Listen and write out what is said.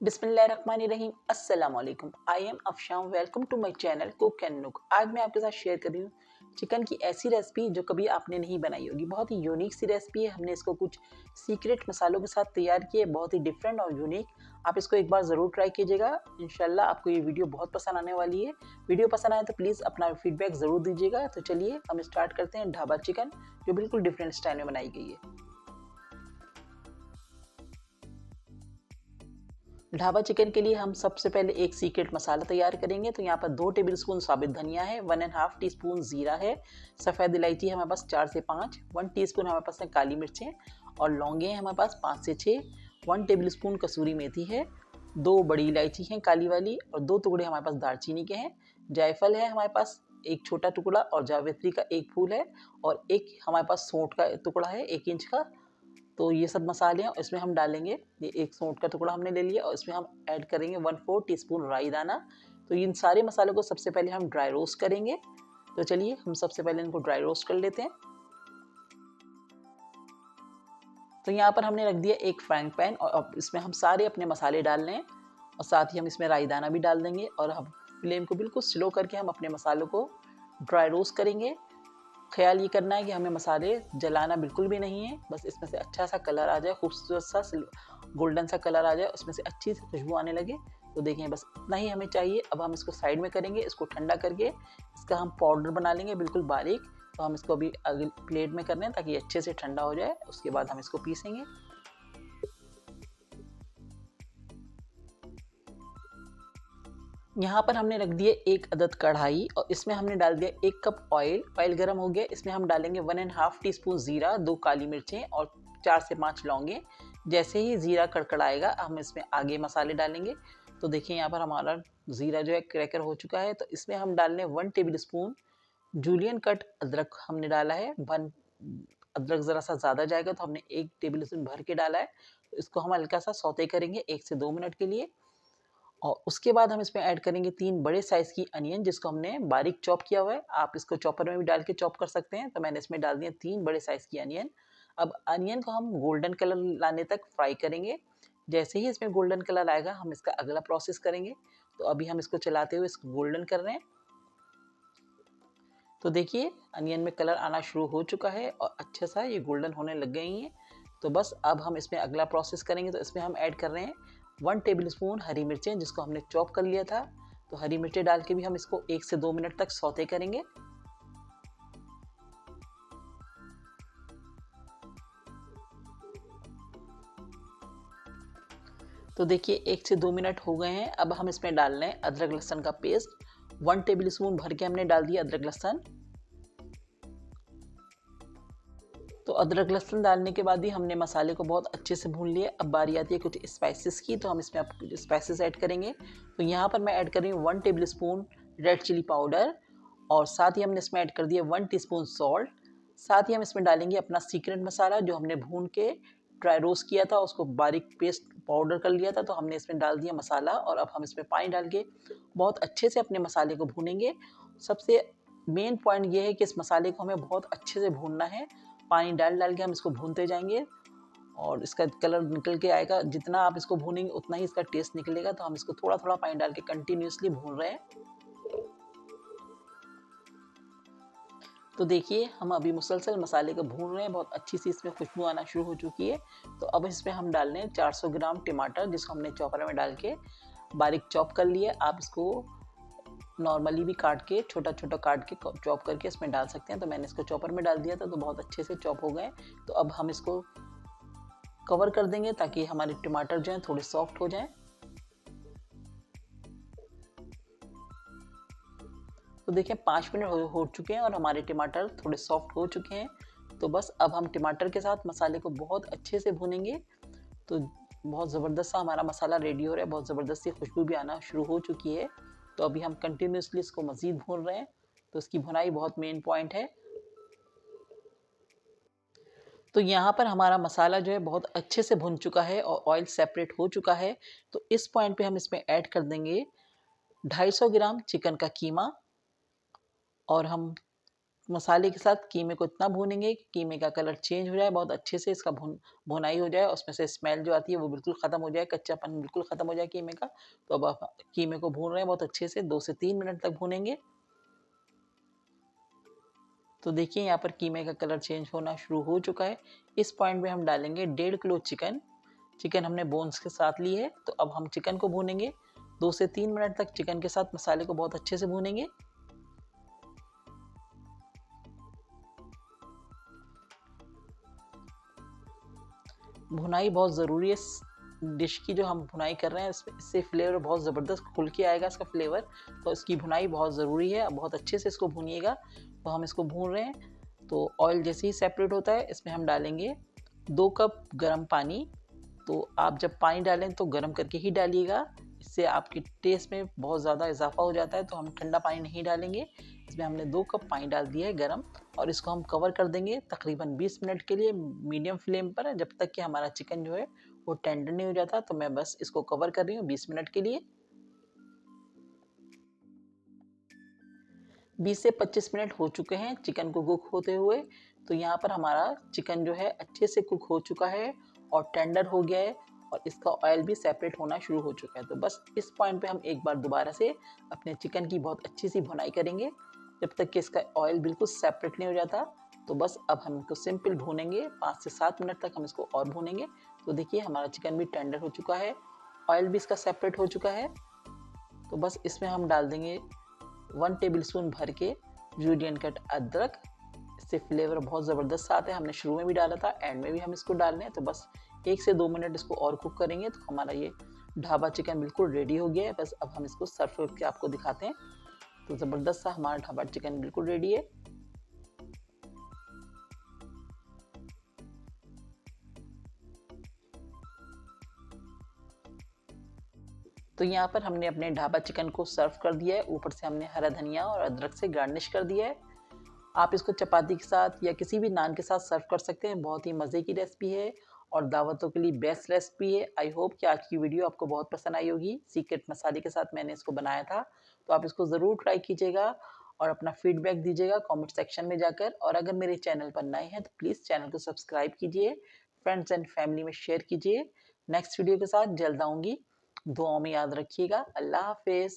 बिस्मिल्लाहिर्रहमानिर्रहीम अस्सलाम वालेकुम। I am Afsham, welcome to my channel cook and nook. आज मैं आपके साथ शेयर कर रही हूँ चिकन की ऐसी रेसिपी जो कभी आपने नहीं बनाई होगी। बहुत ही यूनिक सी रेसिपी है। हमने इसको कुछ सीक्रेट मसालों के साथ तैयार किया है, बहुत ही डिफरेंट और यूनिक। आप इसको एक बार ज़रूर ट्राई कीजिएगा। इंशाल्लाह आपको ये वीडियो बहुत पसंद आने वाली है। वीडियो पसंद आए तो प्लीज़ अपना फीडबैक ज़रूर दीजिएगा। तो चलिए हम स्टार्ट करते हैं ढाबा चिकन, जो बिल्कुल डिफरेंट स्टाइल में बनाई गई है। ढाबा चिकन के लिए हम सबसे पहले एक सीक्रेट मसाला तैयार करेंगे। तो यहाँ पर 2 टेबलस्पून साबित धनिया है, 1.5 टीस्पून जीरा है, सफ़ेद इलायची हमारे पास 4 से 5, 1 टीस्पून हमारे पास है काली मिर्चें और लौंगे हैं हमारे पास 5 से 6, 1 टेबलस्पून कसूरी मेथी है, 2 बड़ी इलायची हैं काली वाली और 2 टुकड़े हमारे पास दालचीनी के हैं, जायफल है हमारे पास एक छोटा टुकड़ा और जावित्री का एक फूल है और एक हमारे पास सौंठ का टुकड़ा है 1 इंच का। तो ये सब मसाले हैं और इसमें हम डालेंगे, ये एक सौंठ का टुकड़ा हमने ले लिया और इसमें हम ऐड करेंगे 1/4 टीस्पून राई दाना। तो इन सारे मसालों को सबसे पहले हम ड्राई रोस्ट करेंगे। तो चलिए हम सबसे पहले इनको ड्राई रोस्ट कर लेते हैं। तो यहाँ पर हमने रख दिया एक फ्राइंग पैन और अब इसमें हम सारे अपने मसाले डाल लें और साथ ही हम इसमें राई दाना भी डाल देंगे और हम फ्लेम को बिल्कुल स्लो करके हम अपने मसालों को ड्राई रोस्ट करेंगे। ख्याल ये करना है कि हमें मसाले जलाना बिल्कुल भी नहीं है, बस इसमें से अच्छा सा कलर आ जाए, खूबसूरत सा गोल्डन सा कलर आ जाए, उसमें से अच्छी सी खुशबू आने लगे। तो देखें बस इतना ही हमें चाहिए। अब हम इसको साइड में करेंगे, इसको ठंडा करके इसका हम पाउडर बना लेंगे बिल्कुल बारीक। तो हम इसको अभी अगले प्लेट में कर रहे हैं ताकि अच्छे से ठंडा हो जाए, उसके बाद हम इसको पीसेंगे। यहाँ पर हमने रख दिए एक अदद कढ़ाई और इसमें हमने डाल दिया 1 कप ऑयल। ऑयल गर्म हो गया, इसमें हम डालेंगे 1.5 टीस्पून ज़ीरा, 2 काली मिर्चें और 4 से 5 लौंगे। जैसे ही ज़ीरा कड़कड़ाएगा हम इसमें आगे मसाले डालेंगे। तो देखिए यहाँ पर हमारा ज़ीरा जो है क्रैकर हो चुका है। तो इसमें हम डाल लें 1 टेबल स्पून जूलियन कट अदरक हमने डाला है। अदरक ज़रा सा ज़्यादा जाएगा तो हमने 1 टेबल स्पून भर के डाला है। तो इसको हम हल्का सा सौते करेंगे 1 से 2 मिनट के लिए और उसके बाद हम इसमें ऐड करेंगे 3 बड़े साइज़ की अनियन, जिसको हमने बारीक चॉप किया हुआ है। आप इसको चॉपर में भी डाल के चॉप कर सकते हैं। तो मैंने इसमें डाल दिए 3 बड़े साइज़ की अनियन। अब अनियन को हम गोल्डन कलर लाने तक फ्राई करेंगे। जैसे ही इसमें गोल्डन कलर आएगा हम इसका अगला प्रोसेस करेंगे। तो अभी हम इसको चलाते हुए इसको गोल्डन कर रहे हैं। तो देखिए अनियन में कलर आना शुरू हो चुका है और अच्छा सा ये गोल्डन होने लग गई हैं। तो बस अब हम इसमें अगला प्रोसेस करेंगे। तो इसमें हम ऐड कर रहे हैं 1 टेबल स्पून हरी मिर्चें, जिसको हमने चॉप कर लिया था। तो हरी मिर्चें डाल के भी हम इसको 1 से 2 मिनट तक सौते करेंगे। तो देखिए 1 से 2 मिनट हो गए हैं। अब हम इसमें डाल रहे हैं अदरक लहसुन का पेस्ट। 1 टेबल स्पून भर के हमने डाल दिया अदरक लहसुन। तो अदरक लहसुन डालने के बाद ही हमने मसाले को बहुत अच्छे से भून लिया। अब बारी आती है कुछ स्पाइसेस की। तो हम इसमें अब कुछ स्पाइसेस ऐड करेंगे। तो यहाँ पर मैं ऐड कर रही हूँ 1 tablespoon red chilli powder और साथ ही हमने इसमें ऐड कर दिया 1 टीस्पून सॉल्ट। साथ ही हम इसमें डालेंगे अपना सीक्रेट मसाला जो हमने भून के ड्राई रोस्ट किया था, उसको बारीक पेस्ट पाउडर कर लिया था। तो हमने इसमें डाल दिया मसाला और अब हम इसमें पानी डाल के बहुत अच्छे से अपने मसाले को भूनेंगे। सबसे मेन पॉइंट ये है कि इस मसाले को हमें बहुत अच्छे से भूनना है। पानी डाल डाल के हम इसको भूनते जाएंगे और इसका कलर निकल के आएगा। जितना आप इसको भूनेंगे उतना ही इसका टेस्ट निकलेगा। तो हम इसको थोड़ा थोड़ा पानी डाल के कंटिन्यूसली भून रहे हैं। तो देखिए हम अभी मुसलसल मसाले को भून रहे हैं, बहुत अच्छी सी इसमें खुशबू आना शुरू हो चुकी है। तो अब इसमें हम डाल रहे हैं 400 ग्राम टमाटर, जिसको हमने चॉपर में डाल के बारीक चॉप कर लिया। आप इसको नॉर्मली भी काट के छोटा छोटा काट के चॉप करके इसमें डाल सकते हैं। तो मैंने इसको चॉपर में डाल दिया था तो बहुत अच्छे से चॉप हो गए। तो अब हम इसको कवर कर देंगे ताकि हमारे टमाटर जो हैं थोड़े सॉफ्ट हो जाएं। तो देखिए 5 मिनट हो चुके हैं और हमारे टमाटर थोड़े सॉफ्ट हो चुके हैं। तो बस अब हम टमाटर के साथ मसाले को बहुत अच्छे से भूनेंगे। तो बहुत ज़बरदस्त सा हमारा मसाला रेडी हो रहा है, बहुत ज़बरदस्त सी खुशबू भी आना शुरू हो चुकी है। तो अभी हम कंटिन्यूसली इसको मज़ीद भून रहे हैं। तो इसकी भुनाई बहुत मेन पॉइंट है। तो यहाँ पर हमारा मसाला जो है बहुत अच्छे से भुन चुका है और ऑयल सेपरेट हो चुका है। तो इस पॉइंट पे हम इसमें ऐड कर देंगे 250 ग्राम चिकन का कीमा और हम मसाले के साथ कीमे को इतना भूनेंगे कि कीमे का कलर चेंज हो जाए, बहुत अच्छे से इसका भुनाई हो जाए, उसमें से स्मेल जो आती है वो बिल्कुल ख़त्म हो जाए, कच्चापन बिल्कुल ख़त्म हो जाए कीमे का। तो अब आप कीमे को भून रहे हैं बहुत अच्छे से, 2 से 3 मिनट तक भूनेंगे। तो देखिए यहाँ पर कीमे का कलर चेंज होना शुरू हो चुका है। इस पॉइंट पे हम डालेंगे 1.5 किलो चिकन। चिकन हमने बोन्स के साथ ली है, तो अब हम चिकन को भूनेंगे। 2 से 3 मिनट तक चिकन के साथ मसाले को बहुत अच्छे से भूनेंगे। भुनाई बहुत ज़रूरी है इस डिश की, जो हम भुनाई कर रहे हैं इससे फ्लेवर बहुत ज़बरदस्त खुल के आएगा इसका फ्लेवर। तो इसकी भुनाई बहुत ज़रूरी है, बहुत अच्छे से इसको भूनिएगा। तो हम इसको भून रहे हैं। तो ऑयल जैसे ही सेपरेट होता है इसमें हम डालेंगे 2 कप गर्म पानी। तो आप जब पानी डालें तो गर्म करके ही डालिएगा, इससे आपके टेस्ट में बहुत ज़्यादा इजाफा हो जाता है। तो हम ठंडा पानी नहीं डालेंगे। इसमें हमने 2 कप पानी डाल दिया है गर्म, और इसको हम कवर कर देंगे तकरीबन 20 मिनट के लिए मीडियम फ्लेम पर, जब तक कि हमारा चिकन जो है वो टेंडर नहीं हो जाता। तो मैं बस इसको कवर कर रही हूँ 20 मिनट के लिए। 20 से 25 मिनट हो चुके हैं चिकन को कुक होते हुए। तो यहाँ पर हमारा चिकन जो है अच्छे से कुक हो चुका है और टेंडर हो गया है, और इसका ऑयल भी सेपरेट होना शुरू हो चुका है। तो बस इस पॉइंट पे हम एक बार दोबारा से अपने चिकन की बहुत अच्छी सी भुनाई करेंगे, जब तक कि इसका ऑयल बिल्कुल सेपरेट नहीं हो जाता। तो बस अब हम इसको सिंपल भूनेंगे, 5 से 7 मिनट तक हम इसको और भूनेंगे। तो देखिए हमारा चिकन भी टेंडर हो चुका है, ऑयल भी इसका सेपरेट हो चुका है। तो बस इसमें हम डाल देंगे 1 टेबल स्पून भर के जुलियन कट अदरक। इससे फ्लेवर बहुत ज़बरदस्त आता है। हमने शुरू में भी डाला था, एंड में भी हम इसको डाल रहे हैं। तो बस 1 से 2 मिनट इसको और कुक करेंगे तो हमारा ये ढाबा चिकन बिल्कुल रेडी हो गया है। बस अब हम इसको सर्व करके आपको दिखाते हैं। तो ज़बरदस्त सा हमारा ढाबा चिकन बिल्कुल रेडी है। तो यहाँ पर हमने अपने ढाबा चिकन को सर्व कर दिया है। ऊपर से हमने हरा धनिया और अदरक से गार्निश कर दिया है। आप इसको चपाती के साथ या किसी भी नान के साथ सर्व कर सकते हैं। बहुत ही मज़े की रेसिपी है और दावतों के लिए बेस्ट रेसिपी है। आई होप कि आज की वीडियो आपको बहुत पसंद आई होगी। सीक्रेट मसाले के साथ मैंने इसको बनाया था, तो आप इसको ज़रूर ट्राई कीजिएगा और अपना फीडबैक दीजिएगा कमेंट सेक्शन में जाकर। और अगर मेरे चैनल पर नए हैं तो प्लीज़ चैनल को सब्सक्राइब कीजिए, फ्रेंड्स एंड फैमिली में शेयर कीजिए। नेक्स्ट वीडियो के साथ जल्द आऊँगी। दुआओं में याद रखिएगा। अल्लाह हाफिज़।